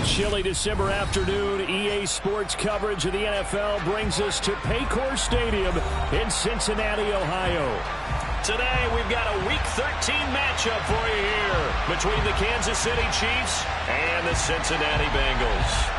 chilly December afternoon, EA Sports coverage of the NFL brings us to Paycor Stadium in Cincinnati, Ohio. Today, we've got a Week 13 matchup for you here between the Kansas City Chiefs and the Cincinnati Bengals.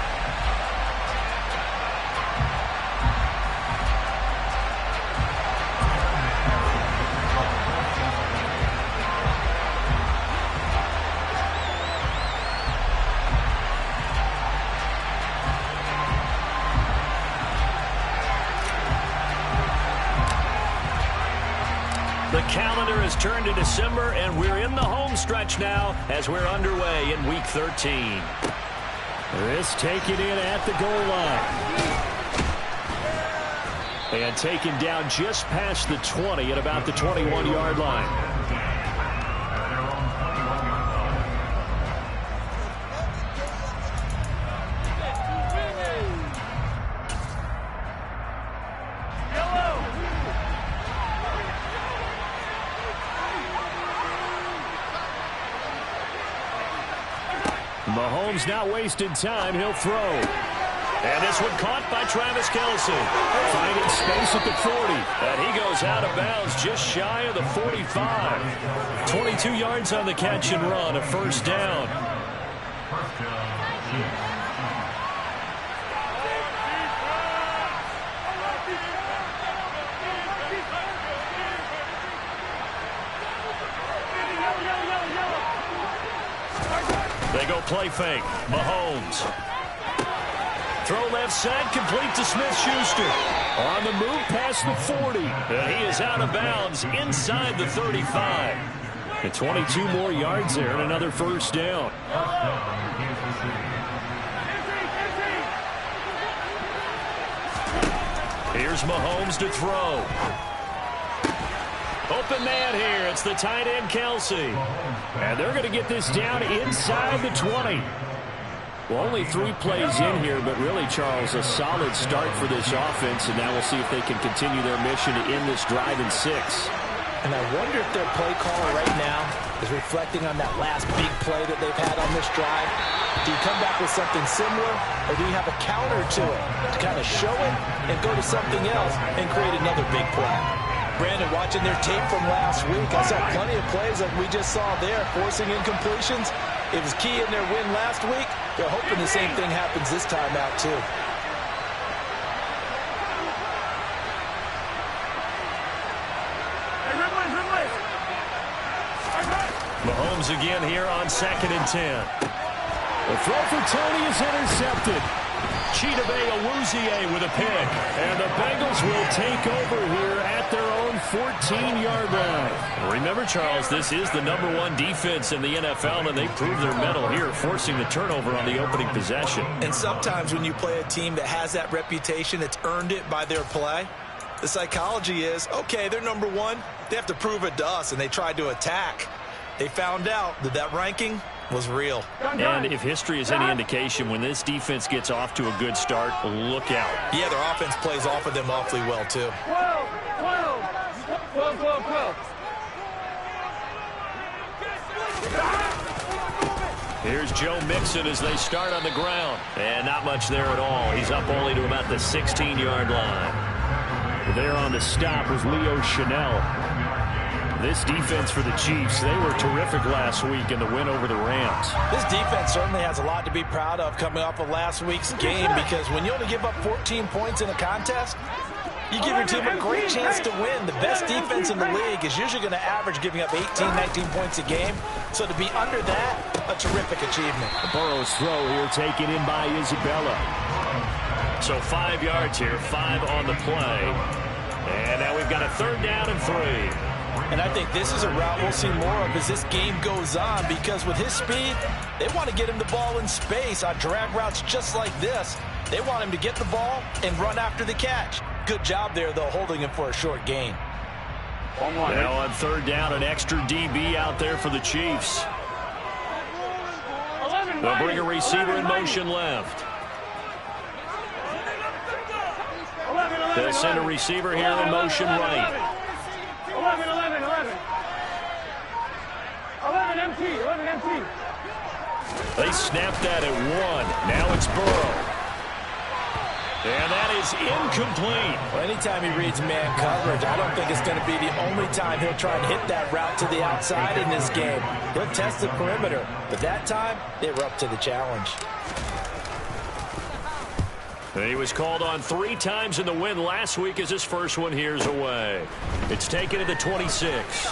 The calendar has turned to December, and we're in the home stretch now as we're underway in Week 13. This taken in at the goal line. And taken down just past the 20 at about the 21-yard line. Mahomes not wasting time. He'll throw. And this one caught by Travis Kelce. Finding space at the 40. And he goes out of bounds just shy of the 45. 22 yards on the catch and run. A first down. They go play fake. Mahomes. Throw left side, complete to Smith-Schuster. On the move past the 40. And he is out of bounds inside the 35. And 22 more yards there and another first down. Here's Mahomes to throw. Open man here. It's the tight end, Kelce. And they're going to get this down inside the 20. Well, only 3 plays in here, but really, Charles, a solid start for this offense. And now we'll see if they can continue their mission to end this drive in 6. And I wonder if their play caller right now is reflecting on that last big play that they've had on this drive. Do you come back with something similar, or do you have a counter to it to kind of show it and go to something else and create another big play? Brandon, watching their tape from last week, I saw plenty of plays like we just saw there, forcing incompletions. It was key in their win last week. They're hoping the same thing happens this time out, too. Mahomes again here on 2nd and 10. The throw for Tony is intercepted. Chidobe Awuzie with a pick. And the Bengals will take over here at their own 14-yard line. Remember, Charles, this is the #1 defense in the NFL, and they proved their mettle here, forcing the turnover on the opening possession. And sometimes when you play a team that has that reputation, that's earned it by their play, the psychology is, okay, they're #1. They have to prove it to us, and they tried to attack. They found out that that ranking was real. And if history is any indication, when this defense gets off to a good start, look out. Yeah, their offense plays off of them awfully well, too. 12. Here's Joe Mixon as they start on the ground. And not much there at all. He's up only to about the 16-yard line. There on the stop was Leo Chanel. This defense for the Chiefs, they were terrific last week in the win over the Rams. This defense certainly has a lot to be proud of coming off of last week's game, because when you only give up 14 points in a contest, you give your team a great chance to win. The best defense in the league is usually going to average giving up 18, 19 points a game. So to be under that, a terrific achievement. Burrow's throw here taken in by Isabella. So 5 yards here, 5 on the play. And now we've got a 3rd down and 3. And I think this is a route we'll see more of as this game goes on, because with his speed, they want to get him the ball in space on drag routes just like this. They want him to get the ball and run after the catch. Good job there, though, holding him for a short gain. Now on 3rd down, an extra DB out there for the Chiefs. They'll bring a receiver in motion left. They'll send a receiver here in motion right. 11 empty. They snapped that at 1. Now it's Burrow. And that is incomplete. Well, anytime he reads man coverage, I don't think it's going to be the only time he'll try and hit that route to the outside in this game. He'll test the perimeter, but that time, they were up to the challenge. He was called on 3 times in the win last week as his first one here's away. It's taken to the 26.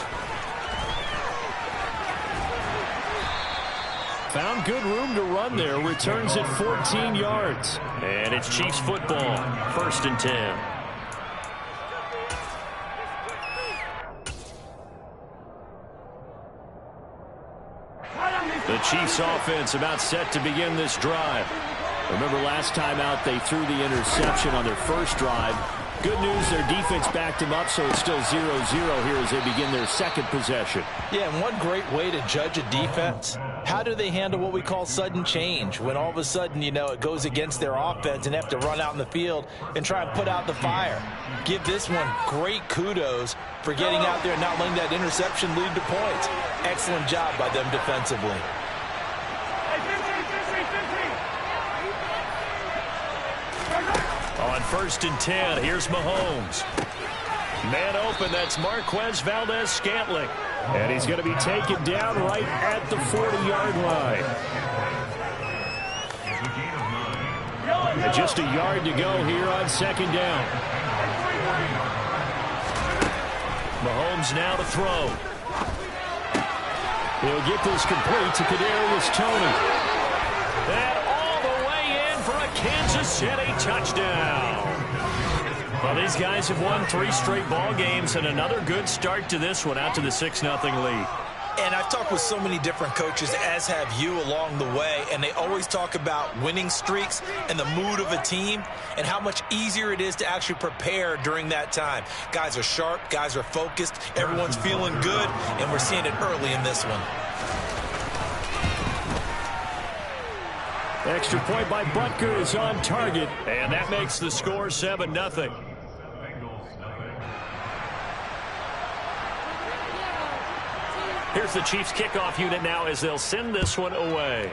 Found good room to run there. Returns it 14 yards. And it's Chiefs football. 1st and 10. The Chiefs offense about set to begin this drive. Remember last time out they threw the interception on their first drive. Good news, their defense backed them up, so it's still 0-0 here as they begin their second possession. Yeah, and one great way to judge a defense, how do they handle what we call sudden change? When all of a sudden, you know, it goes against their offense and they have to run out in the field and try and put out the fire. Give this one great kudos for getting out there and not letting that interception lead to points. Excellent job by them defensively. On 1st and 10, here's Mahomes. Man open, that's Marquez Valdes-Scantling. And he's going to be taken down right at the 40-yard line. And just a yard to go here on 2nd down. Mahomes now to throw. He'll get this complete to Kadarius Toney. And all the way in for a Kansas City touchdown. Well, these guys have won 3 straight ball games and another good start to this one out to the 6-0 lead. And I've talked with so many different coaches, as have you, along the way, and they always talk about winning streaks and the mood of a team and how much easier it is to actually prepare during that time. Guys are sharp, guys are focused, everyone's feeling good, and we're seeing it early in this one. Extra point by Butker is on target, and that makes the score 7-0. Here's the Chiefs kickoff unit now as they'll send this one away.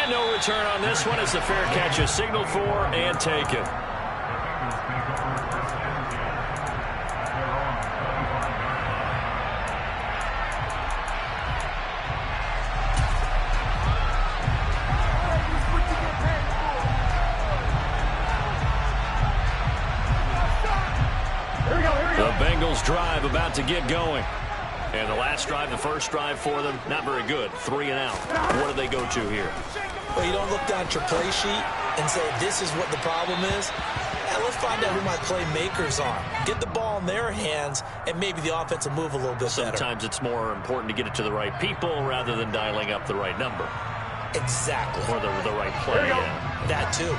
And no return on this one as the fair catch is signaled for and taken. Bengals drive about to get going. And the last drive, the first drive for them, not very good. 3 and out. What do they go to here? Well, you don't look down at your play sheet and say, this is what the problem is. Now, let's find out who my playmakers are. Get the ball in their hands, and maybe the offense will move a little bit better. Sometimes it's more important to get it to the right people rather than dialing up the right number. Exactly. Or the right play. Yeah. That too.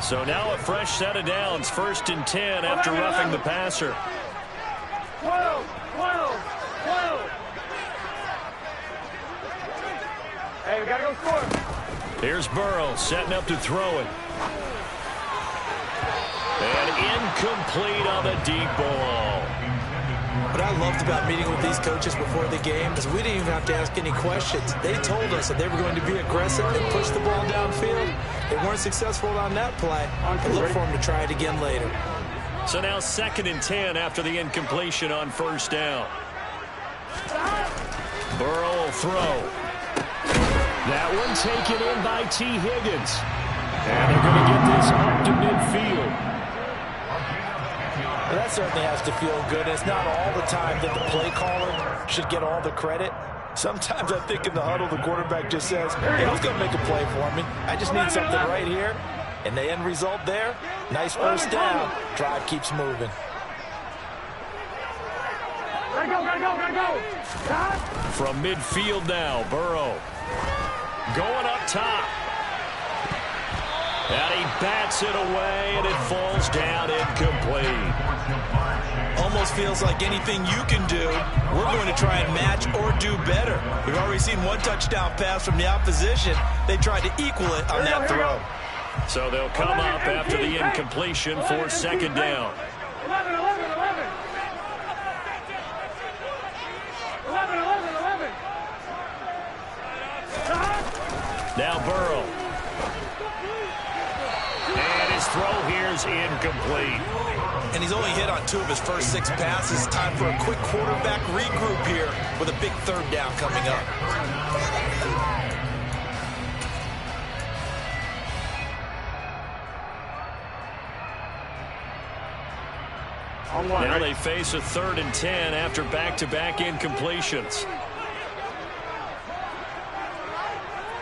So now a fresh set of downs, 1st and 10 after roughing the passer. Hey, we gotta go score. Here's Burrow setting up to throw it. And incomplete on the deep ball. What I loved about meeting with these coaches before the game is we didn't even have to ask any questions. They told us that they were going to be aggressive and push the ball downfield. They weren't successful on that play. But look for them to try it again later. So now 2nd and 10 after the incompletion on 1st down. Burrow will throw. That one taken in by T. Higgins. And they're going to get this up to midfield. Well, that certainly has to feel good. It's not all the time that the play caller should get all the credit. Sometimes I think in the huddle, the quarterback just says, hey, who's going to make a play for me? I just need something right here. And the end result there, nice 1st down. Drive keeps moving. Gotta go. From midfield now, Burrow. Going up top. And he bats it away, and it falls down incomplete. Almost feels like anything you can do, we're going to try and match or do better. We've already seen one touchdown pass from the opposition. They tried to equal it on that throw. So they'll come up after the incompletion for 2nd down. 11. Now Burrow. And his throw here is incomplete. And he's only hit on 2 of his first 6 passes. Time for a quick quarterback regroup here with a big 3rd down coming up. Now they face a 3rd and 10 after back-to-back incompletions.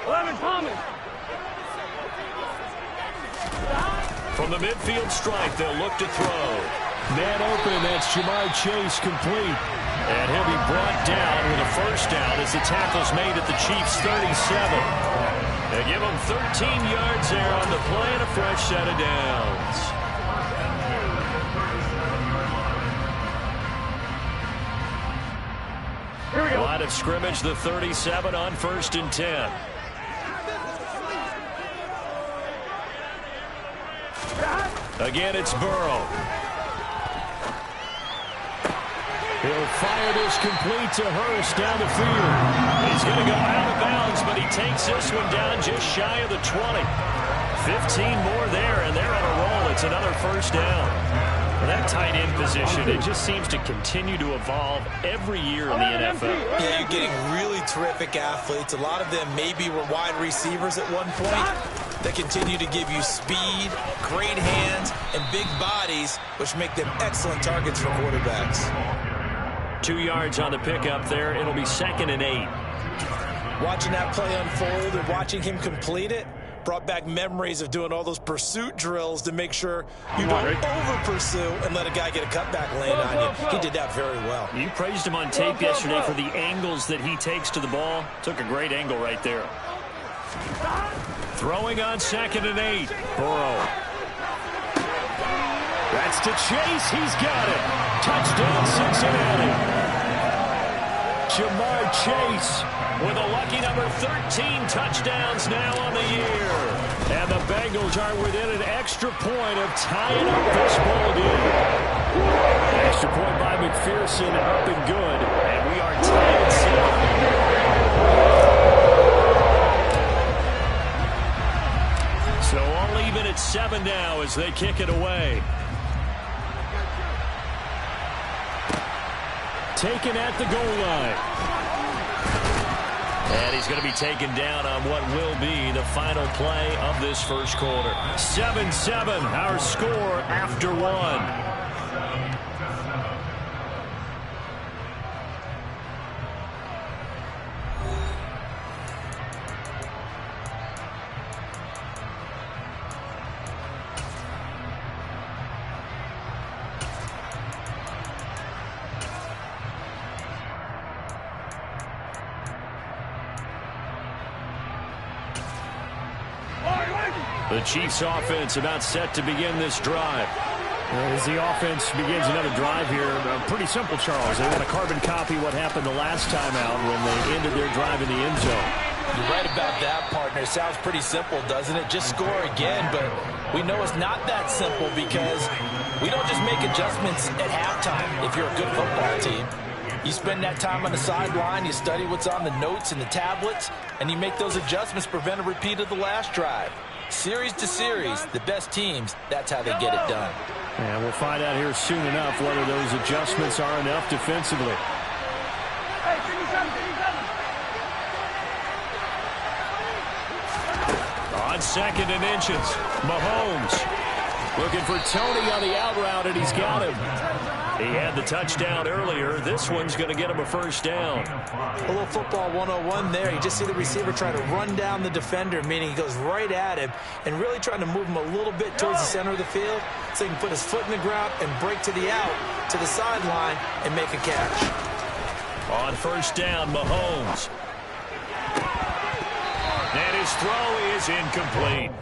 11, Thomas. From the midfield stripe, they'll look to throw. Man open, that's Ja'Marr Chase complete. And he'll be brought down with a 1st down as the tackle's made at the Chiefs' 37. They give him 13 yards there on the play and a fresh set of downs. Here we go. Line of scrimmage, the 37 on 1st and 10. Again, it's Burrow. He'll fire this complete to Hurst down the field. He's going to go out of bounds, but he takes this one down just shy of the 20. 15 more there, and they're on a roll. It's another 1st down. That tight end position, it just seems to continue to evolve every year in the NFL. Yeah, you're getting really terrific athletes. A lot of them maybe were wide receivers at one point. They continue to give you speed, great hands, and big bodies, which make them excellent targets for quarterbacks. 2 yards on the pickup there. It'll be 2nd and 8. Watching that play unfold and watching him complete it brought back memories of doing all those pursuit drills to make sure you don't over-pursue and let a guy get a cutback land on you. He did that very well. You praised him on tape yesterday for the angles that he takes to the ball. Took a great angle right there. Throwing on 2nd and 8. Burrow. That's to Chase. He's got it. Touchdown, Cincinnati. Ja'Marr Chase with a lucky number 13 touchdowns now on the year. And the Bengals are within an extra point of tying up this ball game. Extra point by McPherson, up and good. And we are tied at 7. So all even at 7 now as they kick it away. Taken at the goal line. And he's going to be taken down on what will be the final play of this 1st quarter. 7-7, our score after 1. The Chiefs offense about set to begin this drive. As the offense begins another drive here, pretty simple, Charles. They want to carbon copy what happened the last time out when they ended their drive in the end zone. You're right about that, partner. Sounds pretty simple, doesn't it? Just score again, but we know it's not that simple because we don't just make adjustments at halftime if you're a good football team. You spend that time on the sideline, you study what's on the notes and the tablets, and you make those adjustments to prevent a repeat of the last drive. Series to series, the best teams, that's how they get it done. And we'll find out here soon enough whether those adjustments are enough defensively. Hey, 57, 57. On 2nd and inches, Mahomes looking for Tony on the out route, and he's got him. He had the touchdown earlier. This one's going to get him a 1st down. A little football 101 there. You just see the receiver try to run down the defender, meaning he goes right at him and really trying to move him a little bit towards the center of the field so he can put his foot in the ground and break to the out, to the sideline, and make a catch. On 1st down, Mahomes. And his throw is incomplete.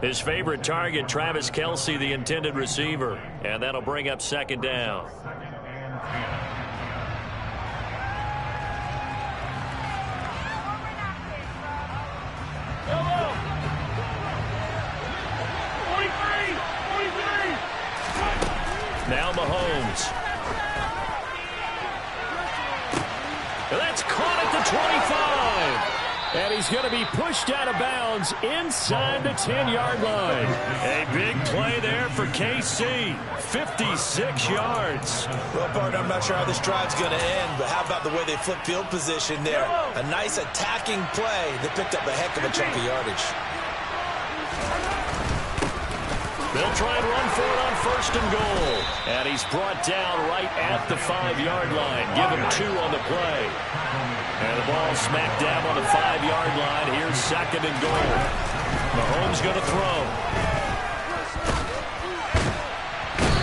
His favorite target, Travis Kelce, the intended receiver. And that'll bring up 2nd down. Now Mahomes. That's caught at the 25. And he's going to be pushed out of bounds inside the 10-yard line. A big play there for KC. 56 yards. Well, partner, I'm not sure how this drive's going to end, but how about the way they flipped field position there? A nice attacking play that picked up a heck of a chunk of yardage. They'll try and run for it on 1st and goal. And he's brought down right at the 5-yard line. Give him 2 on the play. And the ball smacked down on the 5-yard line. Here's 2nd and goal. Mahomes going to throw.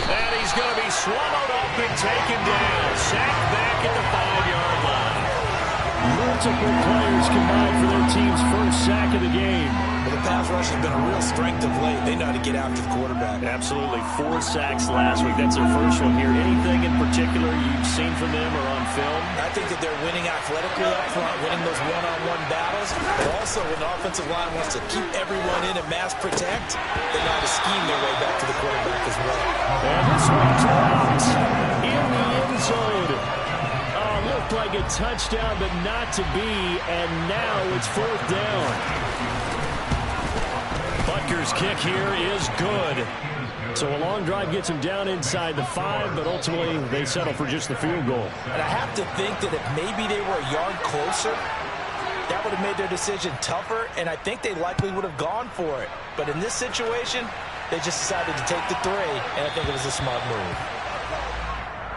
And he's going to be swallowed up and taken down. Sacked back at the 5-yard line. Multiple players combined for their team's first sack of the game. Well, the pass rush has been a real strength of late. They know how to get after the quarterback. Absolutely. 4 sacks last week. That's their first one here. Anything in particular you've seen from them or on film? I think that they're winning athletically up front, winning those one-on-one battles, but also when the offensive line wants to keep everyone in and mass protect, they know how to scheme their way back to the quarterback as well. And this one dropped in the end zone. Looked like a touchdown, but not to be, and now it's 4th down. Butker's kick here is good. So a long drive gets him down inside the 5, but ultimately they settle for just the field goal. And I have to think that if maybe they were a yard closer, that would have made their decision tougher, and I think they likely would have gone for it. But in this situation, they just decided to take the 3, and I think it was a smart move.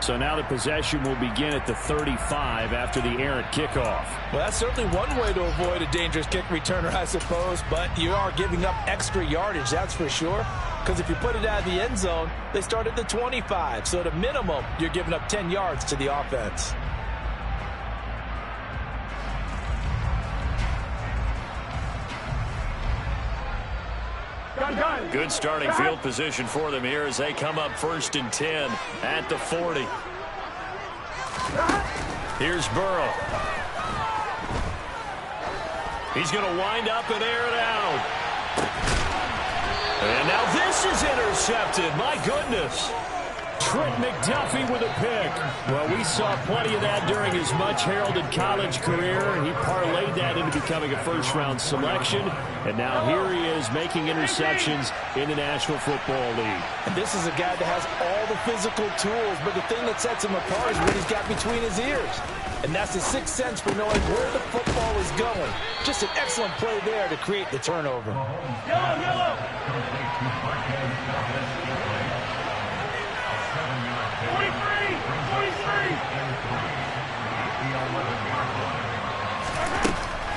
So now the possession will begin at the 35 after the errant kickoff. Well, that's certainly one way to avoid a dangerous kick returner, I suppose, but you are giving up extra yardage, that's for sure. Because if you put it out of the end zone, they start at the 25. So at a minimum, you're giving up 10 yards to the offense. Good starting field position for them here as they come up 1st and 10 at the 40. Here's Burrow. He's going to wind up and air it out. And now this is intercepted. My goodness. Trent McDuffie with a pick. Well, we saw plenty of that during his much-heralded college career. He parlayed that into becoming a first-round selection. And now here he is making interceptions in the National Football League. And this is a guy that has all the physical tools, but the thing that sets him apart is what he's got between his ears. And that's his 6th sense for knowing where the football is going. Just an excellent play there to create the turnover. Yellow. 23.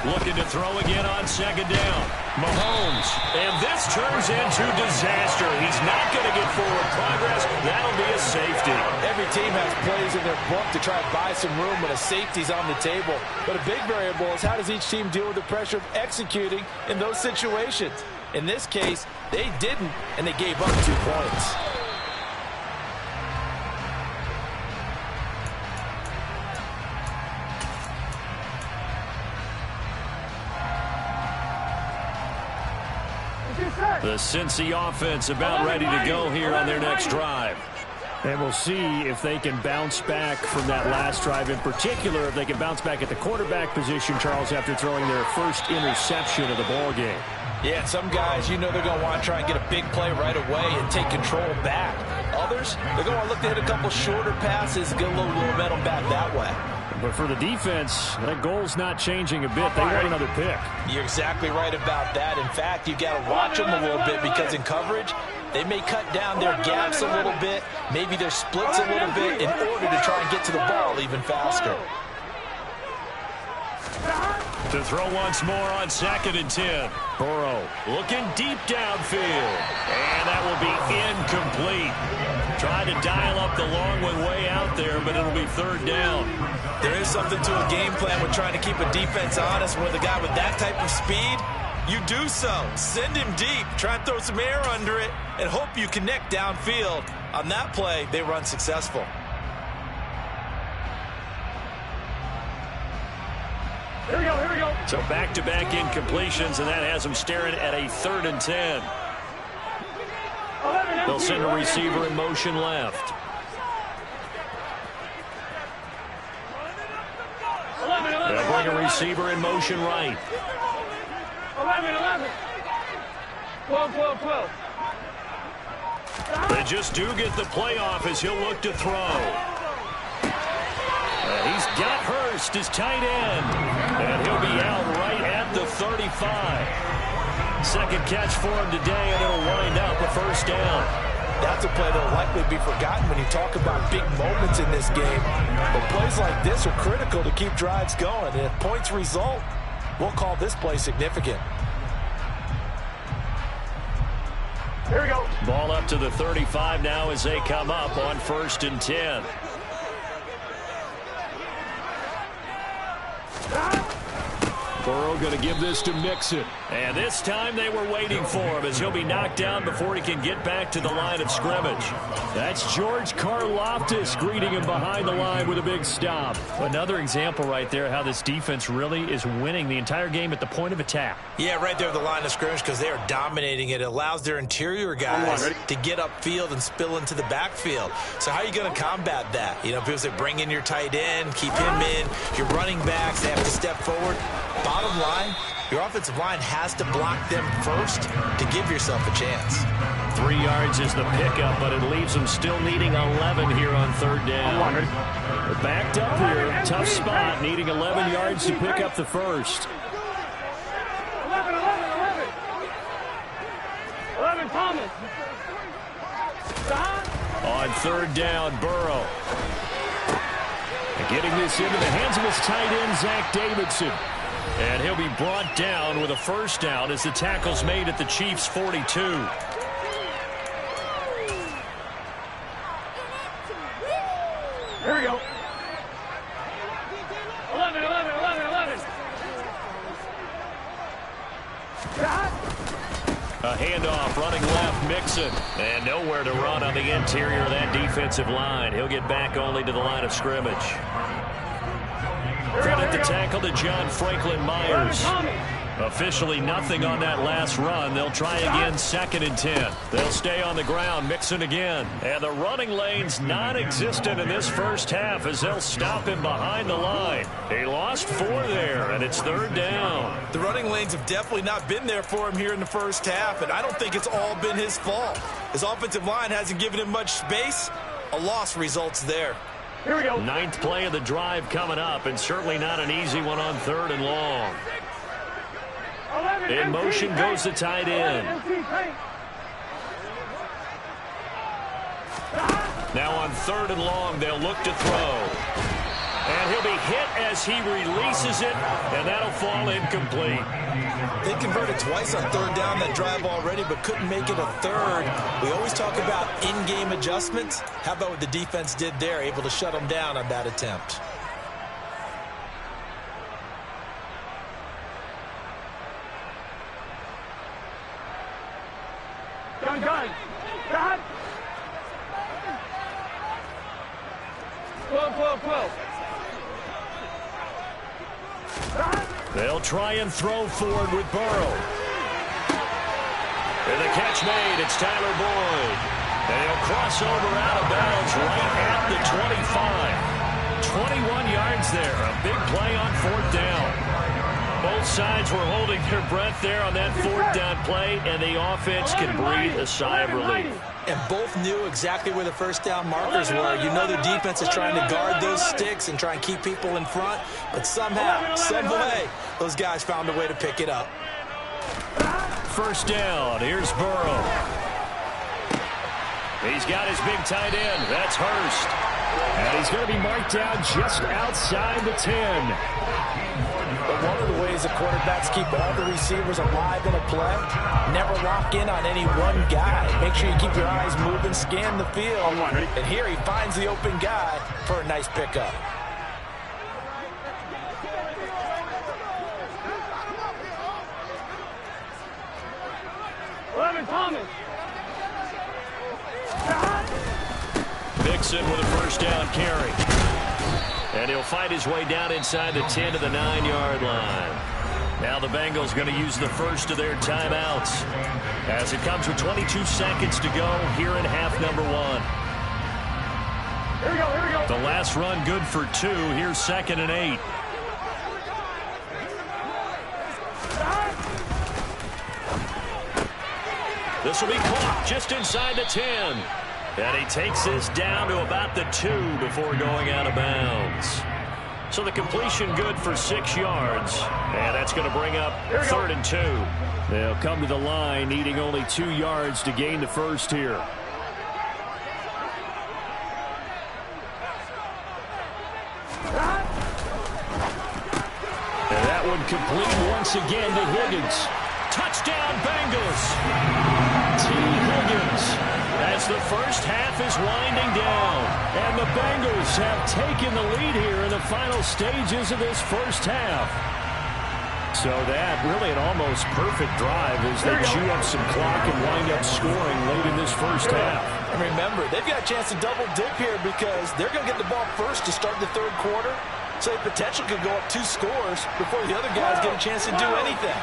Looking to throw again on 2nd down. Mahomes. And this turns into disaster. He's not going to get forward progress. That'll be a safety. Every team has plays in their book to try to buy some room when a safety's on the table. But a big variable is how does each team deal with the pressure of executing in those situations. In this case, they didn't, and they gave up 2 points. The Cincy offense about ready to go here on their next drive. And we'll see if they can bounce back from that last drive, in particular if they can bounce back at the quarterback position, Charles, after throwing their first interception of the ball game. Yeah, some guys, you know they're going to want to try and get a big play right away and take control back. Others, they're going to want to look to hit a couple shorter passes, get a little momentum back that way. But for the defense, that goal's not changing a bit. They want another pick. You're exactly right about that. In fact, you got to watch them a little bit because in coverage, they may cut down their gaps a little bit, maybe their splits a little bit in order to try and get to the ball even faster. To throw once more on 2nd and 10. Burrow looking deep downfield. And that will be incomplete. Trying to dial up the long one way out there, but it'll be 3rd down. There is something to a game plan with trying to keep a defense honest. With a guy with that type of speed, you do so. Send him deep, try and throw some air under it, and hope you connect downfield. On that play, they run successful. Here we go. So back-to-back incompletions, and that has them staring at a 3rd and 10. They'll send a receiver in motion left. They'll bring a receiver in motion right. 11. 12. They just do get the playoff as he'll look to throw. He's got Hurst, his tight end. And he'll be out right at the 35. Second catch for him today, and it'll wind up a first down. That's a play that will likely be forgotten when you talk about big moments in this game. But plays like this are critical to keep drives going. And if points result, we'll call this play significant. Here we go. Ball up to the 35 now as they come up on 1st and 10. Burrow going to give this to Mixon. And this time they were waiting for him as he'll be knocked down before he can get back to the line of scrimmage. That's George Karlaftis greeting him behind the line with a big stop. Another example right there how this defense really is winning the entire game at the point of attack. Yeah, right there at the line of scrimmage because they are dominating it. It allows their interior guys to get upfield and spill into the backfield. So how are you going to combat that? You know, people say bring in your tight end, keep him in. Your running backs, they have to step forward. Bottom line, your offensive line has to block them first to give yourself a chance. 3 yards is the pickup, but it leaves them still needing 11 here on 3rd down. They're backed up here, tough spot, needing 11 yards to pick up the first. 11, Thomas. On 3rd down, Burrow. And getting this into the hands of his tight end, Zach Davidson. And he'll be brought down with a first down as the tackle's made at the Chiefs' 42. Here we go. 11. A handoff, running left, Mixon. And nowhere to run on the interior of that defensive line. He'll get back only to the line of scrimmage. Credit the tackle to John Franklin Myers. Officially nothing on that last run. They'll try again, 2nd and 10. They'll stay on the ground, Mixon again. And the running lane's non-existent in this first half as they'll stop him behind the line. He lost 4 there, and it's 3rd down. The running lanes have definitely not been there for him here in the first half, and I don't think it's all been his fault. His offensive line hasn't given him much space. A loss results there. Here we go. 9th play of the drive coming up, and certainly not an easy one on 3rd and long. 11, In motion goes the tight end. Now on 3rd and long, they'll look to throw. And he'll be hit as he releases it, and that'll fall incomplete. They converted twice on 3rd down that drive already, but couldn't make it a 3rd. We always talk about in-game adjustments. How about what the defense did there, able to shut them down on that attempt? Gun. 12. They'll try and throw forward with Burrow. And the catch made, it's Tyler Boyd. And he'll cross over out of bounds right at the 25. 21 yards there, a big play on 4th down. Both sides were holding their breath there on that 4th down play, and the offense can breathe a sigh of relief. And both knew exactly where the first down markers were. You know the defense is trying to guard those sticks and try and keep people in front. But somehow, some way, those guys found a way to pick it up. First down, here's Burrow. He's got his big tight end, that's Hurst. And he's going to be marked down just outside the 10. But one of the ways the quarterbacks keep all the receivers alive in a play, never lock in on any one guy. Make sure you keep your eyes moving, scan the field. And here he finds the open guy for a nice pickup. Thomas. Mixon with a first down carry. And he'll fight his way down inside the 10 to the 9-yard line. Now the Bengals going to use the first of their timeouts as it comes with 22 seconds to go here in half number 1. Here we go. The last run good for 2. Here's 2nd and 8. This will be caught just inside the 10. And he takes this down to about the 2 before going out of bounds. So the completion good for 6 yards. And that's going to bring up 3rd and 2. They'll come to the line needing only 2 yards to gain the first here. And that one complete once again to Higgins. Touchdown, Bengals. T. Higgins, as the first half is winding down. And the Bengals have taken the lead here in the final stages of this first half. So that really an almost perfect drive as they chew up some clock and wind up scoring late in this first half. And remember, they've got a chance to double dip here because they're going to get the ball first to start the 3rd quarter. So they potentially could go up 2 scores before the other guys get a chance to do anything.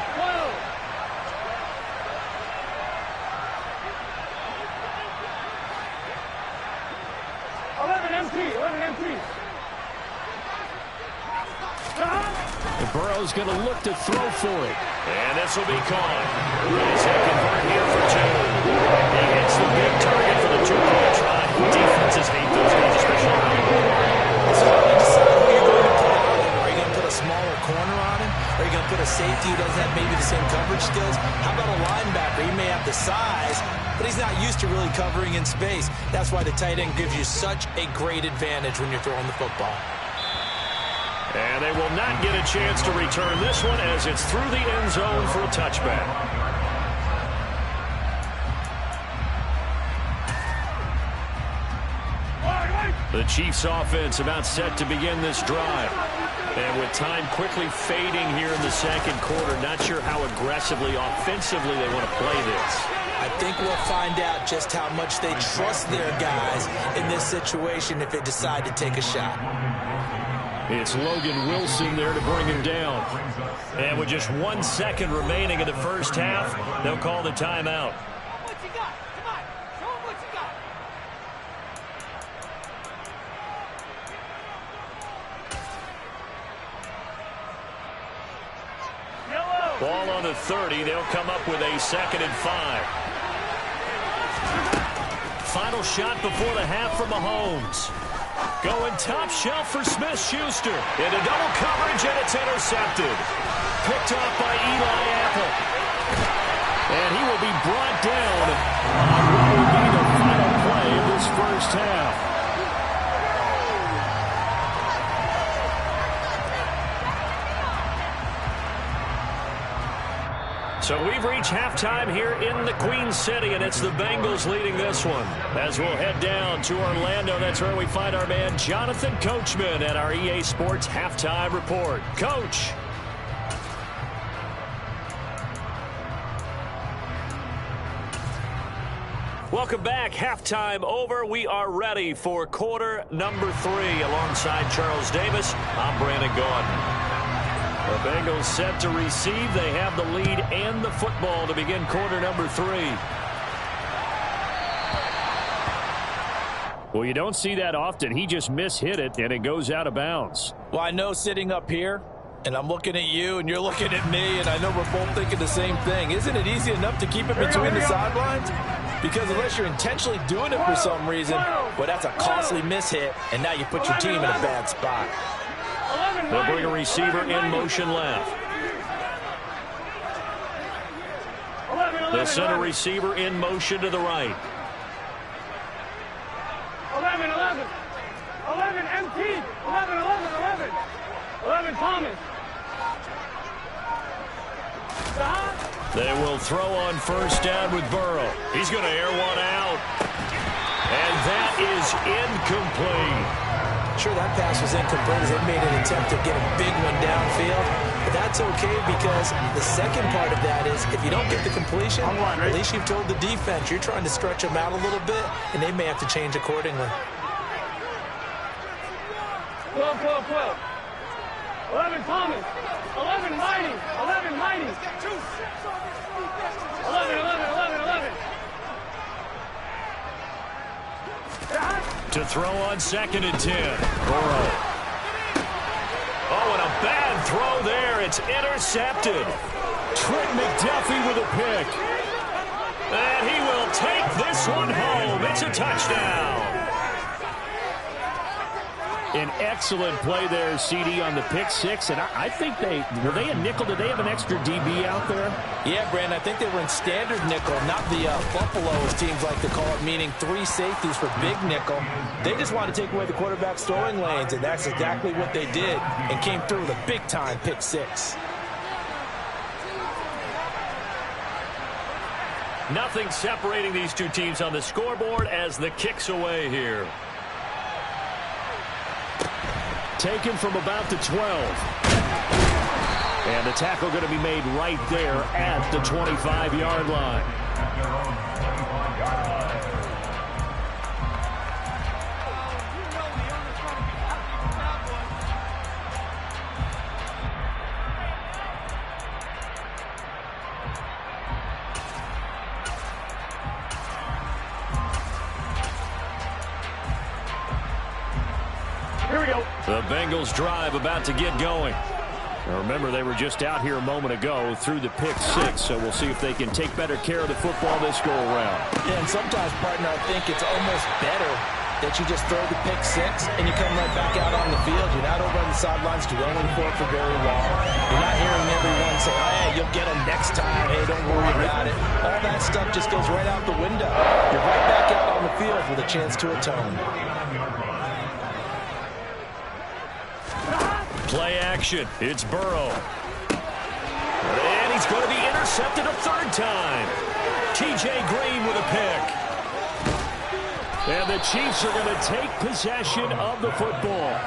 11 MT. Burrow's going to look to throw for it. And this will be caught. He's going to convert here for 2. He hits the big target for the 2-point try. Defenses hate those guys, especially around the goal line. So how do you decide who you're going to put on him? Are you going to put a smaller corner on him? Are you going to put a safety who doesn't have maybe the same coverage skills? How about a linebacker? He may have the size, but he's not used to really covering in space. That's why the tight end gives you such a great advantage when you're throwing the football. And they will not get a chance to return this one as it's through the end zone for a touchback. The Chiefs offense about set to begin this drive. And with time quickly fading here in the second quarter, not sure how aggressively, offensively they want to play this. I think we'll find out just how much they trust their guys in this situation if they decide to take a shot. It's Logan Wilson there to bring him down. And with just 1 second remaining in the first half, they'll call the timeout. What you got? Come on. Show them what you got. Yellow. Ball on the 30. They'll come up with a 2nd and 5. Final shot before the half from Mahomes. Going top shelf for Smith-Schuster. Into double coverage, and it's intercepted. Picked off by Eli Apple. And he will be brought down on what will be the final play of this first half. So we've reached halftime here in the Queen City, and it's the Bengals leading this one. As we'll head down to Orlando, that's where we find our man Jonathan Coachman at our EA Sports Halftime Report. Coach. Welcome back. Halftime over. We are ready for quarter number 3. Alongside Charles Davis, I'm Brandon Gaudin. The Bengals set to receive. They have the lead and the football to begin quarter number 3. Well, you don't see that often. He just mishit it, and it goes out of bounds. Well, I know sitting up here, and I'm looking at you, and you're looking at me, and I know we're both thinking the same thing. Isn't it easy enough to keep it between the sidelines? Because unless you're intentionally doing it for some reason, well, that's a costly mishit, and now you put your team in a bad spot. They'll bring a receiver in motion left. They'll send a receiver in motion to the right. 11 MT. 11 Thomas. They will throw on first down with Burrow. He's going to air one out. And that is incomplete. Sure, that pass was incomplete as they made an attempt to get a big one downfield. But that's okay because the second part of that is if you don't get the completion, at least you've told the defense you're trying to stretch them out a little bit, and they may have to change accordingly. 12. 11 Thomas. 11 Mighty. 11 Mighty. 11. To throw on 2nd and 10. Burrow. Oh, and a bad throw there. It's intercepted. Trent McDuffie with a pick. And he will take this one home. It's a touchdown. An excellent play there, CD, on the pick six. And I think were they a nickel? Did they have an extra DB out there? Yeah, Brandon, I think they were in standard nickel, not the Buffalo, as teams like to call it, meaning 3 safeties for big nickel. They just want to take away the quarterback's throwing lanes, and that's exactly what they did, and came through with a big-time pick six. Nothing separating these two teams on the scoreboard as the kick's away here. Taken from about the 12. And the tackle going to be made right there at the 25-yard line. Here we go. The Bengals drive about to get going. Now remember, they were just out here a moment ago through the pick six, so we'll see if they can take better care of the football this go-around. Yeah, and sometimes, partner, I think it's almost better that you just throw the pick six and you come right back out on the field. You're not over on the sidelines dwelling for it for very long. You're not hearing everyone say, oh, hey, you'll get them next time. Hey, don't worry about it. All that stuff just goes right out the window. You're right back out on the field with a chance to atone. Play action. It's Burrow. And he's going to be intercepted a third time. T.J. Green with a pick. And the Chiefs are going to take possession of the football.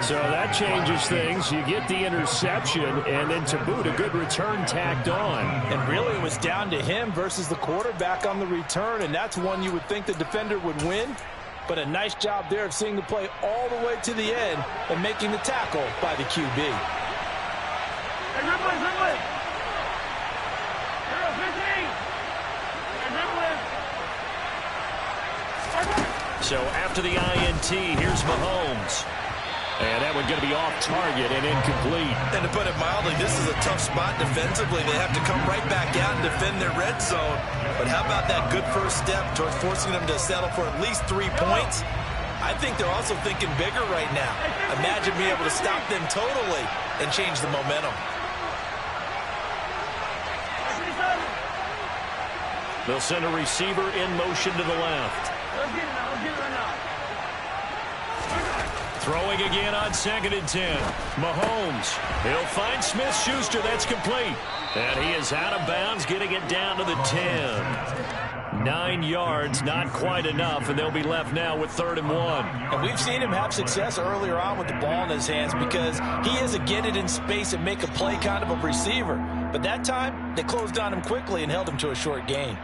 So that changes things. You get the interception, and then to boot, a good return tacked on. And really, it was down to him versus the quarterback on the return, and that's one you would think the defender would win. But a nice job there of seeing the play all the way to the end and making the tackle by the QB. Hey, Ripley, Ripley. Hero 15. Hey, Ripley. So after the INT, here's Mahomes. And that one going to be off target and incomplete. And to put it mildly, this is a tough spot defensively. They have to come right back out and defend their red zone. But how about that good first step towards forcing them to settle for at least 3 points? I think they're also thinking bigger right now. Imagine being able to stop them totally and change the momentum. They'll send a receiver in motion to the left. Let's get it now. Let's get it right now. Throwing again on 2nd and 10. Mahomes. He'll find Smith-Schuster. That's complete. And he is out of bounds, getting it down to the 10. 9 yards, not quite enough, and they'll be left now with 3rd and 1. And we've seen him have success earlier on with the ball in his hands because he is a get it in space and make a play kind of a receiver. But that time, they closed on him quickly and held him to a short gain.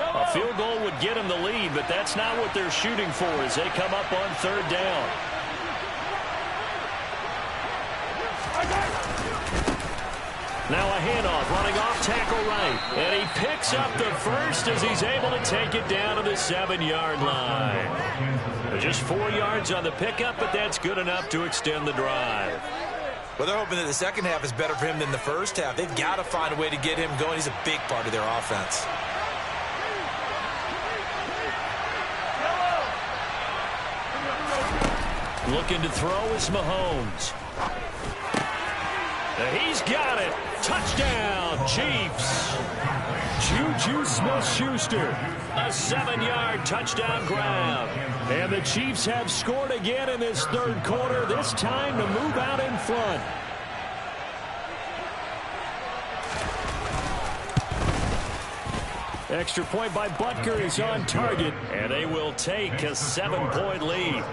A field goal would get them the lead, but that's not what they're shooting for as they come up on 3rd down. Now a handoff, running off tackle right. And he picks up the first as he's able to take it down to the 7-yard line. Just 4 yards on the pickup, but that's good enough to extend the drive. Well, they're hoping that the second half is better for him than the first half. They've got to find a way to get him going. He's a big part of their offense. Looking to throw is Mahomes. He's got it. Touchdown, Chiefs. Juju Smith-Schuster. A 7-yard touchdown grab. And the Chiefs have scored again in this 3rd quarter, this time to move out in front. Extra point by Butker is on target, and they will take a 7-point lead.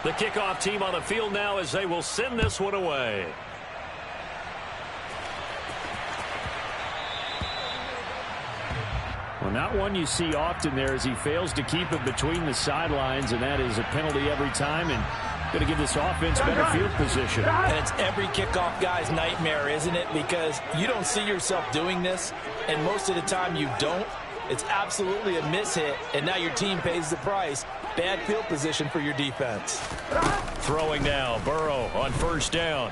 The kickoff team on the field now as they will send this one away. Well, not one you see often there as he fails to keep it between the sidelines, and that is a penalty every time, and going to give this offense better field position. And it's every kickoff guy's nightmare, isn't it? Because you don't see yourself doing this, and most of the time you don't. It's absolutely a mishit, and now your team pays the price. Bad field position for your defense. Throwing now, Burrow on first down.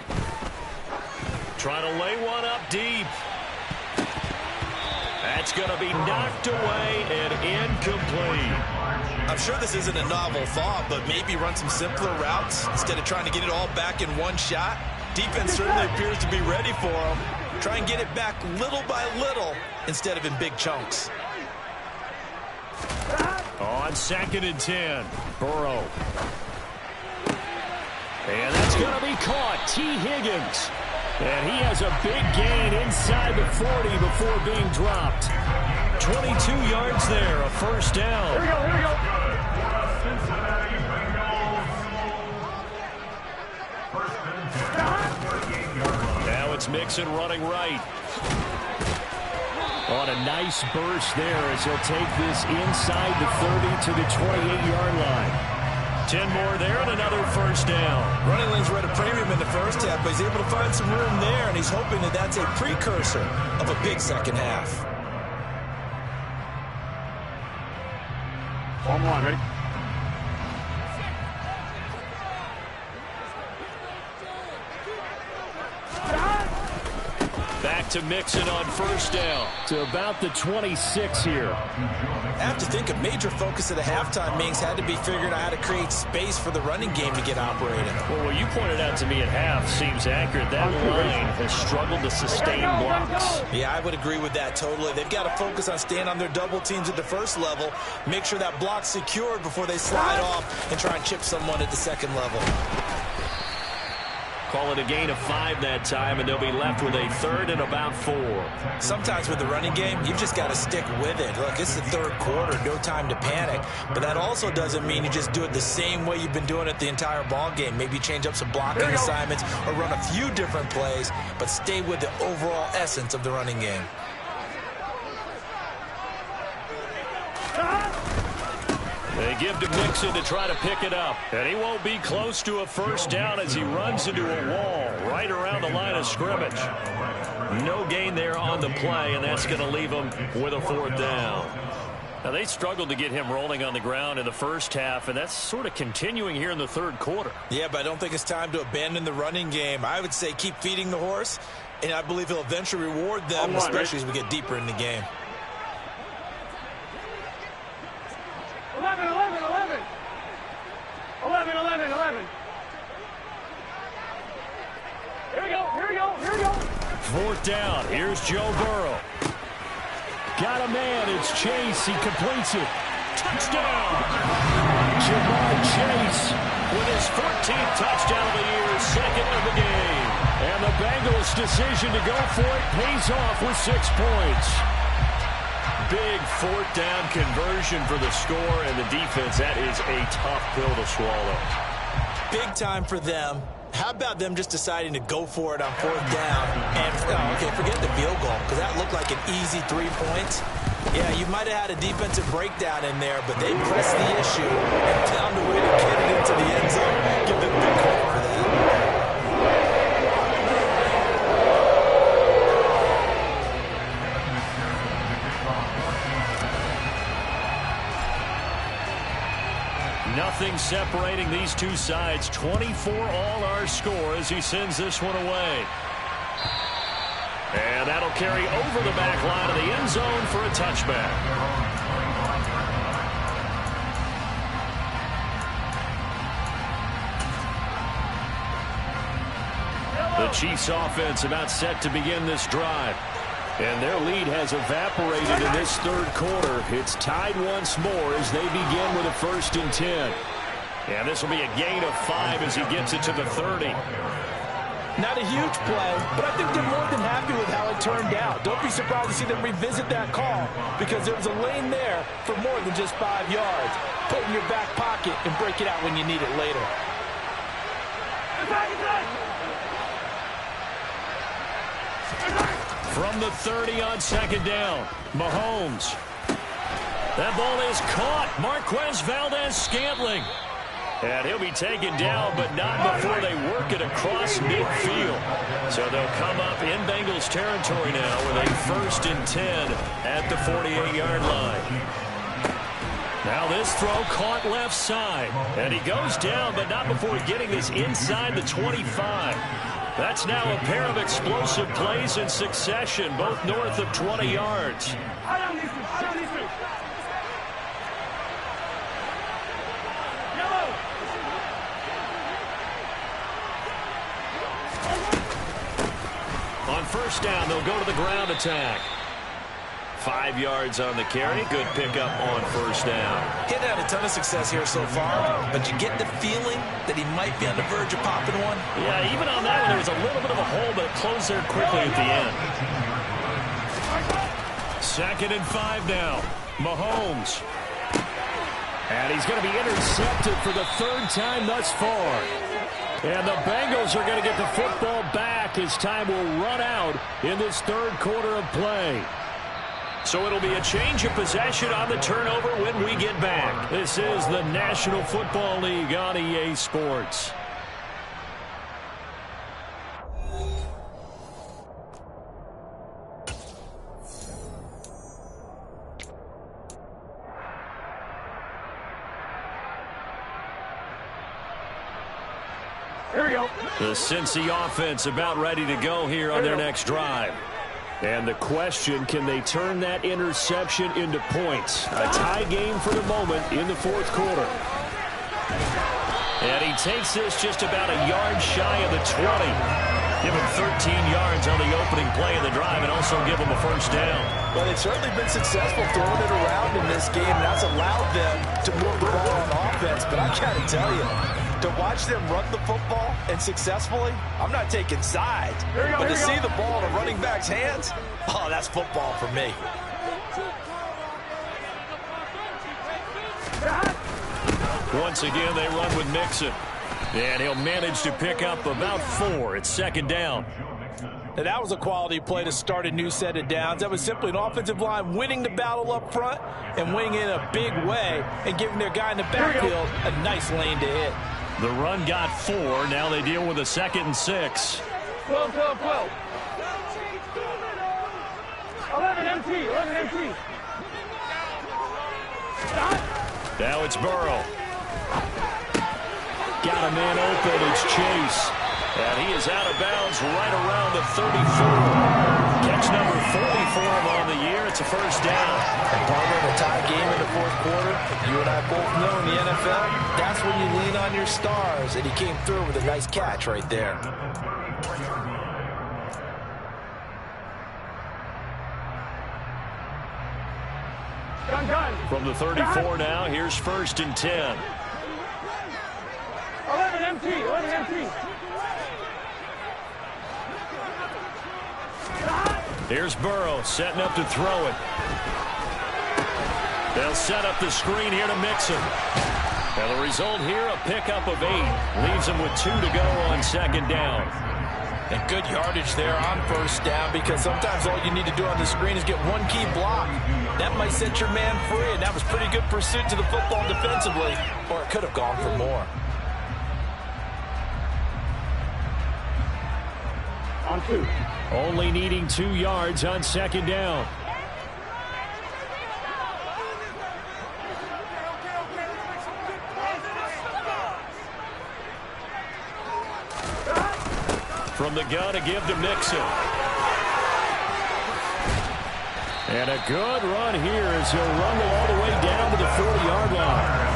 Trying to lay one up deep. That's going to be knocked away and incomplete. I'm sure this isn't a novel thought, but maybe run some simpler routes instead of trying to get it all back in one shot. Defense certainly appears to be ready for him. Try and get it back little by little instead of in big chunks. On 2nd and 10, Burrow. And that's going to be caught. T. Higgins. And he has a big gain inside the 40 before being dropped. 22 yards there, a first down. Here we go, here we go. Now it's Mixon running right. On a nice burst there as he'll take this inside the 30 to the 28-yard line. 10 more there and another first down. Running lanes were at a premium in the first half, but he's able to find some room there, and he's hoping that that's a precursor of a big second half. Form one, ready? Back to Mixon on first down to about the 26 here. I have to think a major focus of the halftime meetings had to be figuring out how to create space for the running game to get operating. Well, what you pointed out to me at half seems accurate. That line has struggled to sustain blocks. Yeah, I would agree with that totally. They've got to focus on staying on their double teams at the first level, make sure that block's secured before they slide off and try and chip someone at the second level. Call it a gain of 5 that time, and they'll be left with a 3rd and about 4. Sometimes with the running game, you've just got to stick with it. Look, it's the third quarter, no time to panic. But that also doesn't mean you just do it the same way you've been doing it the entire ball game. Maybe change up some blocking assignments or run a few different plays, but stay with the overall essence of the running game. They give to Mixon to try to pick it up. And he won't be close to a first down as he runs into a wall right around the line of scrimmage. No gain there on the play, and that's going to leave him with a 4th down. Now, they struggled to get him rolling on the ground in the first half, and that's sort of continuing here in the third quarter. Yeah, but I don't think it's time to abandon the running game. I would say keep feeding the horse, and I believe he'll eventually reward them, especially as we get deeper in the game. 11, 11, 11. 11, 11, 11. Here we go, here we go, here we go. 4th down. Here's Joe Burrow. Got a man. It's Chase. He completes it. Touchdown. Jamar Chase with his 14th touchdown of the year, 2nd of the game. And the Bengals' decision to go for it pays off with 6 points. Big 4th down conversion for the score, and the defense, that is a tough pill to swallow. Big time for them. How about them just deciding to go for it on 4th down? And, okay, forget the field goal, because that looked like an easy 3 points. Yeah, you might have had a defensive breakdown in there, but they pressed the issue and found a way to get it into the end zone. Give them a big credit for that. Nothing separating these two sides. 24 all our score as he sends this one away. And that'll carry over the back line of the end zone for a touchback. The Chiefs offense about set to begin this drive. And their lead has evaporated in this third quarter. It's tied once more as they begin with a 1st and 10. And this will be a gain of 5 as he gets it to the 30. Not a huge play, but I think they're more than happy with how it turned out. Don't be surprised to see them revisit that call because there was a lane there for more than just 5 yards. Put it in your back pocket and break it out when you need it later. From the 30 on 2nd down, Mahomes. That ball is caught. Marquez Valdez-Scantling. And he'll be taken down, but not before they work it across midfield. So they'll come up in Bengals territory now with a 1st and 10 at the 48-yard line. Now this throw caught left side. And he goes down, but not before getting this inside the 25. That's now a pair of explosive plays in succession, both north of 20 yards. On 1st down, they'll go to the ground attack. 5 yards on the carry. Good pickup on 1st down. He hadn't had a ton of success here so far, but you get the feeling that he might be on the verge of popping one. Yeah, even on that one, there was a little bit of a hole, but it closed there quickly at the end. 2nd and 5 now. Mahomes. And he's going to be intercepted for the 3rd time thus far. And the Bengals are going to get the football back as time will run out in this 3rd quarter of play. So it'll be a change of possession on the turnover when we get back. This is the National Football League on EA Sports. Here we go. The Cincy offense about ready to go here on their next drive. And the question, can they turn that interception into points? A tie game for the moment in the 4th quarter. And he takes this just about a yard shy of the 20. Give him 13 yards on the opening play of the drive and also give him a 1st down. Well, they've certainly been successful throwing it around in this game, and that's allowed them to move the ball on offense. But I got to tell you, to watch them run the football and successfully, I'm not taking sides. But to see the ball in a running back's hands, oh, that's football for me. Once again, they run with Mixon. And he'll manage to pick up about 4. It's 2nd down. Now, that was a quality play to start a new set of downs. That was simply an offensive line winning the battle up front and winning in a big way and giving their guy in the backfield a nice lane to hit. The run got 4. Now they deal with a 2nd and 6. 12, 12, 12. 11 MT, 11 MT. Now it's Burrow. Got a man open. It's Chase. And he is out of bounds right around the 34. Catch number 40 for him on the year. It's a 1st down. And partner, in a tie game in the 4th quarter, you and I both know in the NFL, that's when you lean on your stars. And he came through with a nice catch right there. From the 34 now, here's 1st and 10. 11 MT, 11 MT. Here's Burrow setting up to throw it. They'll set up the screen here to Mixon. And the result here, a pickup of 8. Leaves them with 2 to go on 2nd down. And good yardage there on 1st down, because sometimes all you need to do on the screen is get one key block. That might set your man free, and that was pretty good pursuit to the football defensively, or it could have gone for more. On 2. Only needing 2 yards on 2nd down. From the gun, a give to Mixon. And a good run here as he'll rumble all the way down to the 40-yard line.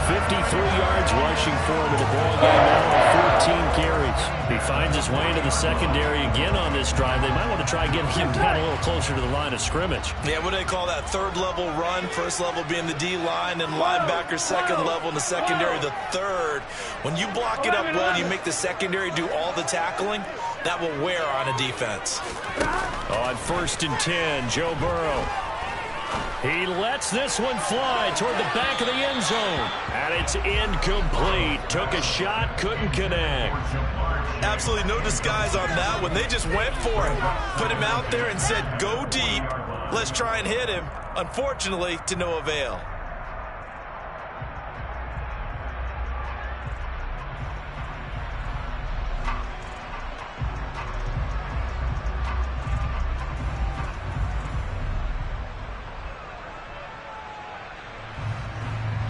53 yards rushing for him in the ballgame now on 14 carries. He finds his way into the secondary again on this drive. They might want to try getting him down a little closer to the line of scrimmage. Yeah, what do they call that? 3rd level run. 1st level being the D-line, and linebacker 2nd level in the secondary, the 3rd. When you block it up well, you make the secondary do all the tackling, that will wear on a defense. On 1st and 10, Joe Burrow. He lets this one fly toward the back of the end zone. And it's incomplete. Took a shot, couldn't connect. Absolutely no disguise on that one. They just went for it. Put him out there and said, go deep. Let's try and hit him. Unfortunately, to no avail.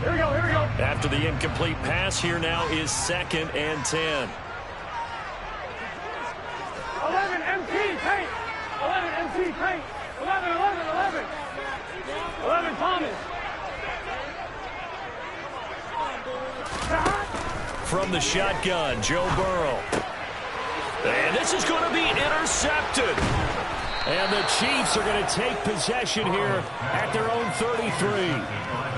Here we go, here we go. After the incomplete pass, here now is 2nd and 10. 11 MT paint. 11 MT paint. 11, 11, 11. 11 Thomas. From the shotgun, Joe Burrow. And this is going to be intercepted. And the Chiefs are going to take possession here at their own 33.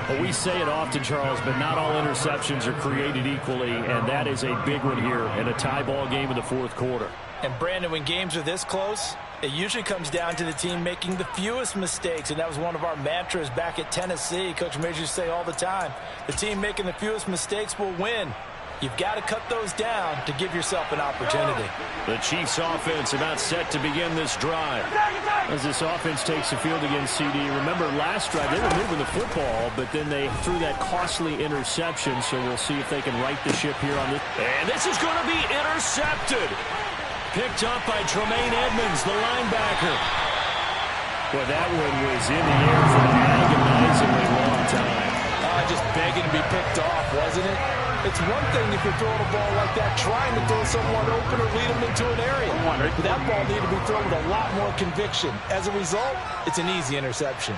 Well, we say it often, Charles, but not all interceptions are created equally, and that is a big one here in a tie ball game in the 4th quarter. And, Brandon, when games are this close, it usually comes down to the team making the fewest mistakes, and that was one of our mantras back at Tennessee. Coach Majors used to say all the time, the team making the fewest mistakes will win. You've got to cut those down to give yourself an opportunity. The Chiefs offense about set to begin this drive. As this offense takes the field against CD, remember last drive they were moving the football, but then they threw that costly interception, so we'll see if they can right the ship here on this. And this is going to be intercepted. Picked up by Tremaine Edmonds, the linebacker. Boy, that one was in the air for an agonizingly long time. Just begging to be picked off, wasn't it? It's one thing if you're throwing a ball like that, trying to throw someone open or lead them into an area. But that ball needed to be thrown with a lot more conviction. As a result, it's an easy interception.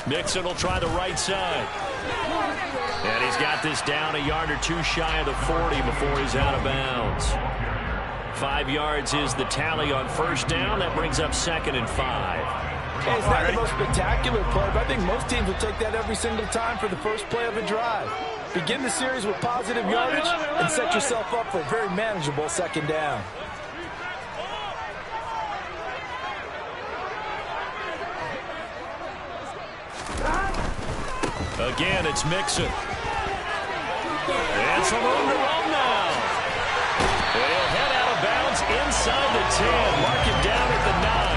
Mixon will try the right side. And he's got this down a yard or two shy of the 40 before he's out of bounds. 5 yards is the tally on first down. That brings up 2nd and 5. Hey, it's not the most spectacular play, but I think most teams will take that every single time for the first play of a drive. Begin the series with positive yardage and set yourself up for a very manageable 2nd down. Again, it's Mixon. And some room to roam now. And he'll head out of bounds inside the 10. Mark it down at the 9.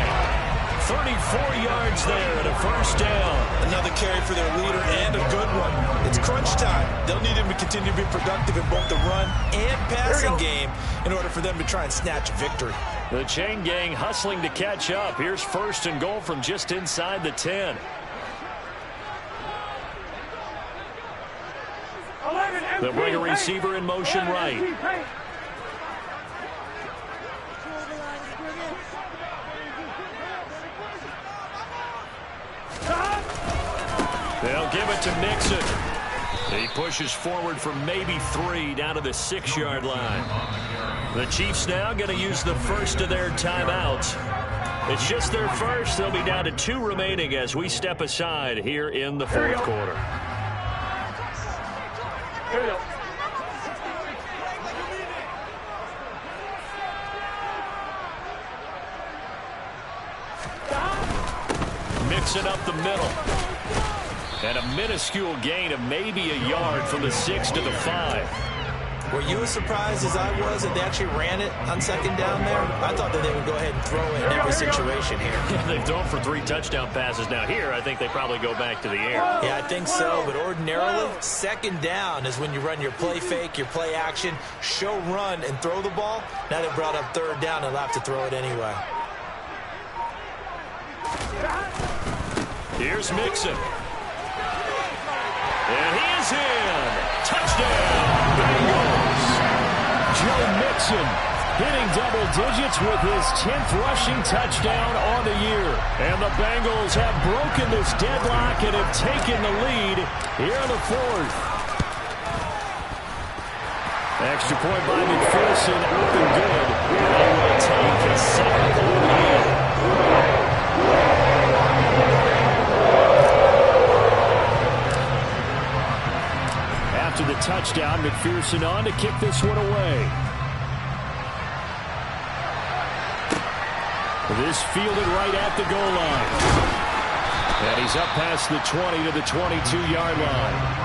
34 yards there and a first down. Another carry for their leader and a good one. It's crunch time. They'll need him to continue to be productive in both the run and passing game in order for them to try and snatch a victory. The chain gang hustling to catch up. Here's 1st and goal from just inside the 10. They'll bring a receiver in motion right. They'll give it to Mixon. He pushes forward from maybe 3 down to the 6-yard line. The Chiefs now going to use the first of their timeouts. It's just their first. They'll be down to 2 remaining as we step aside here in the 4th quarter. Here we go. Mixon up the middle. And a minuscule gain of maybe a yard from the 6 to the 5. Were you as surprised as I was that they actually ran it on 2nd down there? I thought that they would go ahead and throw it in every situation here. They've thrown for 3 touchdown passes. Now here, I think they probably go back to the air. Yeah, I think so, but ordinarily, 2nd down is when you run your play fake, your play action, show run, and throw the ball. Now they brought up 3rd down and they'll have to throw it anyway. Here's Mixon. And he is in. Touchdown, Bengals. Joe Mixon hitting double digits with his 10th rushing touchdown on the year. And the Bengals have broken this deadlock and have taken the lead here in the 4th. Extra point by McPherson, up and good. They will take a 7-point lead. After the touchdown, McPherson on to kick this one away. This fielded right at the goal line. And he's up past the 20 to the 22-yard line.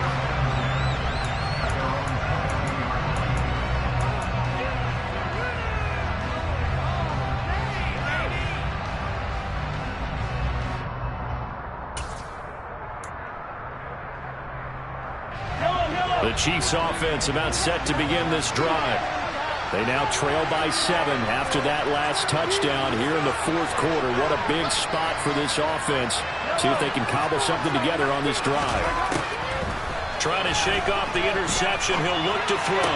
The Chiefs offense about set to begin this drive. They now trail by 7 after that last touchdown here in the fourth quarter. What a big spot for this offense. See if they can cobble something together on this drive. Trying to shake off the interception. He'll look to throw.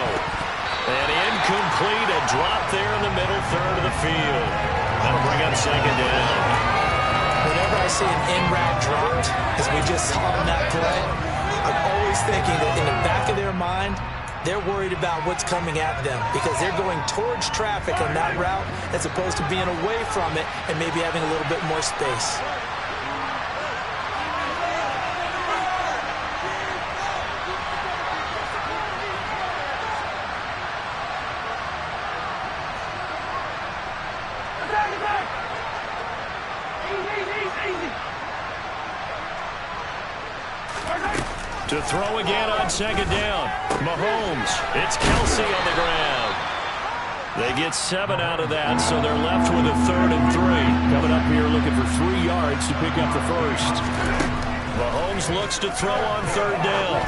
And incomplete. A drop there in the middle third of the field. That'll bring up second down. Whenever I see an in-route dropped, as we just saw in that play, I'm always thinking that in the back of their mind, they're worried about what's coming at them because they're going towards traffic on that route as opposed to being away from it and maybe having a little bit more space. To throw again on second down. Mahomes. It's Kelsey on the ground. They get 7 out of that, so they're left with a 3rd and 3. Coming up here looking for 3 yards to pick up the first. Mahomes looks to throw on 3rd down.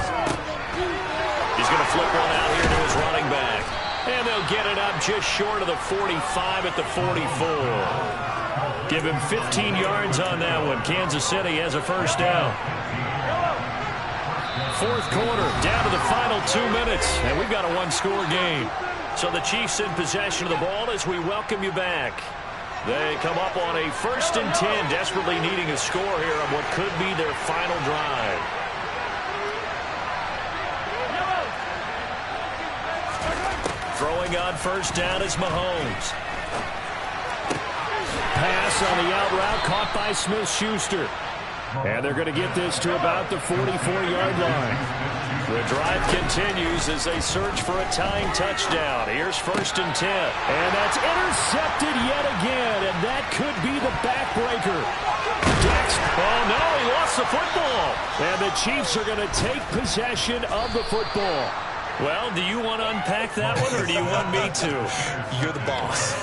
He's going to flip one out here to his running back. And they'll get it up just short of the 45 at the 44. Give him 15 yards on that one. Kansas City has a first down. Fourth quarter, down to the final 2 minutes, and we've got a one-score game. So the Chiefs in possession of the ball as we welcome you back. They come up on a 1st and 10, desperately needing a score here on what could be their final drive. Throwing on first down is Mahomes. Pass on the out route caught by Smith-Schuster. And they're going to get this to about the 44-yard line. The drive continues as they search for a tying touchdown. Here's 1st and 10. And that's intercepted yet again, and that could be the backbreaker. Oh, no, he lost the football. And the Chiefs are going to take possession of the football. Well, do you want to unpack that one, or do you want me to? You're the boss.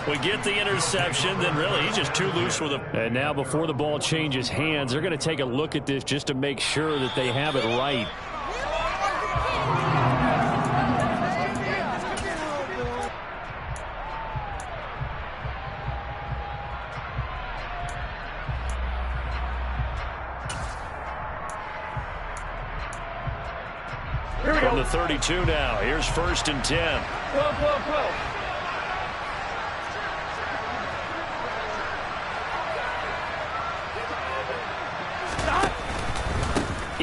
We get the interception, then really he's just too loose with him. And now before the ball changes hands, they're going to take a look at this just to make sure that they have it right. From the 32 now, here's 1st and 10.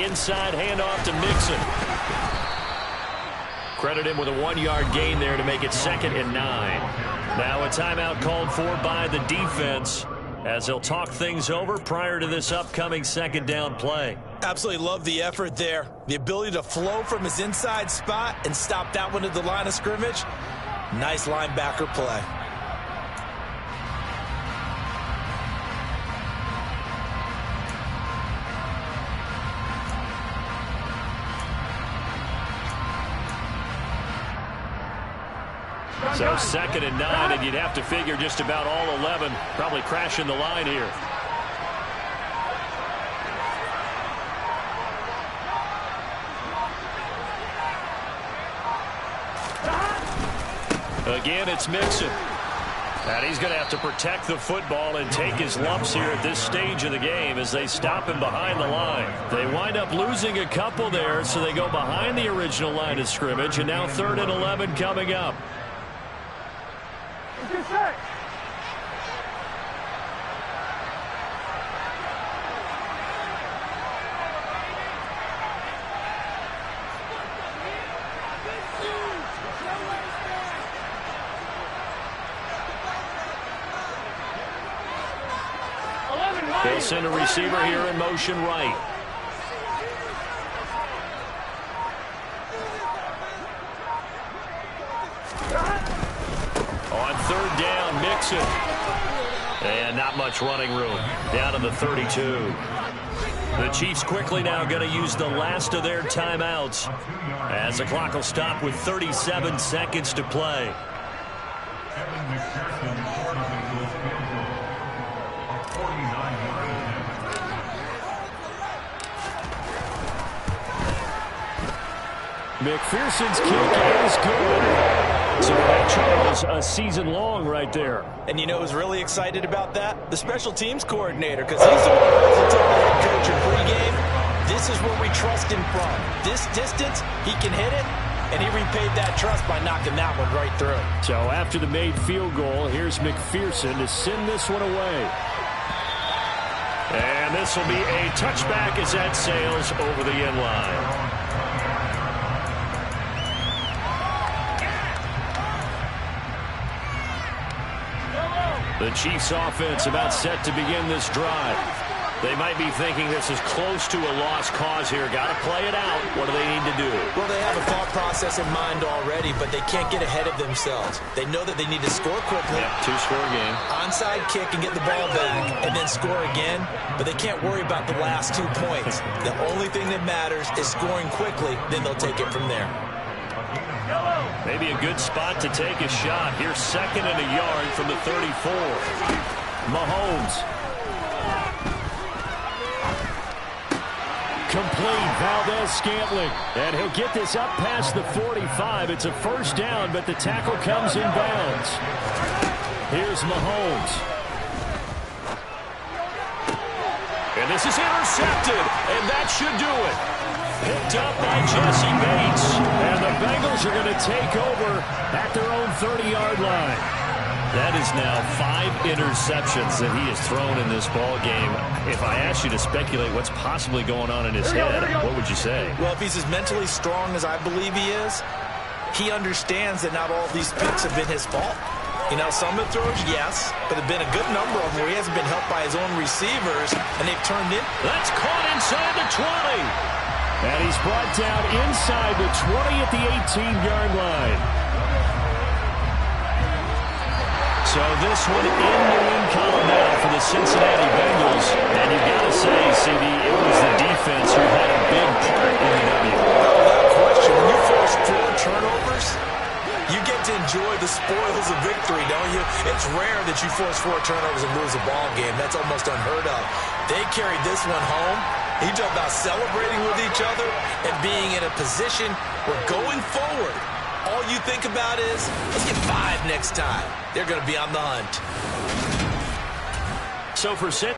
Inside handoff to Mixon. Credit him with a 1-yard gain there to make it 2nd and 9. Now a timeout called for by the defense as they'll talk things over prior to this upcoming 2nd down play. Absolutely love the effort there. The ability to flow from his inside spot and stop that one at the line of scrimmage. Nice linebacker play. So 2nd and 9, and you'd have to figure just about all 11 probably crashing the line here. Again, it's Mixon. And he's going to have to protect the football and take his lumps here at this stage of the game as they stop him behind the line. They wind up losing a couple there, so they go behind the original line of scrimmage, and now 3rd and 11 coming up. They'll send a receiver here in motion right. On 3rd down, Mixon. And not much running room. Down to the 32. The Chiefs quickly now going to use the last of their timeouts as the clock will stop with 37 seconds to play. McPherson's kick is good. So that Charles, a season long right there. And you know who's really excited about that? The special teams coordinator, because he's the one who has to tell the head coach in pregame, this is where we trust him from. This distance, he can hit it, and he repaid that trust by knocking that one right through. So after the made field goal, here's McPherson to send this one away. And this will be a touchback as that sails over the end line. The Chiefs offense about set to begin this drive. They might be thinking this is close to a lost cause here. Got to play it out. What do they need to do? Well, they have a thought process in mind already, but they can't get ahead of themselves. They know that they need to score quickly. Yep, two-score game. Onside kick and get the ball back, and then score again. But they can't worry about the last 2 points. The only thing that matters is scoring quickly. Then they'll take it from there. Maybe a good spot to take a shot. Here's 2nd and a yard from the 34. Mahomes. Complete, Valdez-Scantling. And he'll get this up past the 45. It's a first down, but the tackle comes in bounds. Here's Mahomes. And this is intercepted, and that should do it. Picked up by Jesse Bates. And the Bengals are going to take over at their own 30-yard line. That is now 5 interceptions that he has thrown in this ball game. If I asked you to speculate what's possibly going on in his head, what would you say? Well, if he's as mentally strong as I believe he is, he understands that not all these picks have been his fault. You know, some of the throws, yes, but there have been a good number of them where he hasn't been helped by his own receivers, and they've turned in. That's caught inside the 20. And he's brought down inside the 20 at the 18-yard line. So this one in the win column now for the Cincinnati Bengals. And you've got to say, CD, it was the defense who had a big part in the W. Without question, when you force 4 turnovers, you get to enjoy the spoils of victory, don't you? It's rare that you force 4 turnovers and lose a ball game. That's almost unheard of. They carried this one home. You talk about celebrating with each other and being in a position where going forward, all you think about is, let's get 5 next time. They're going to be on the hunt. So for Cincinnati,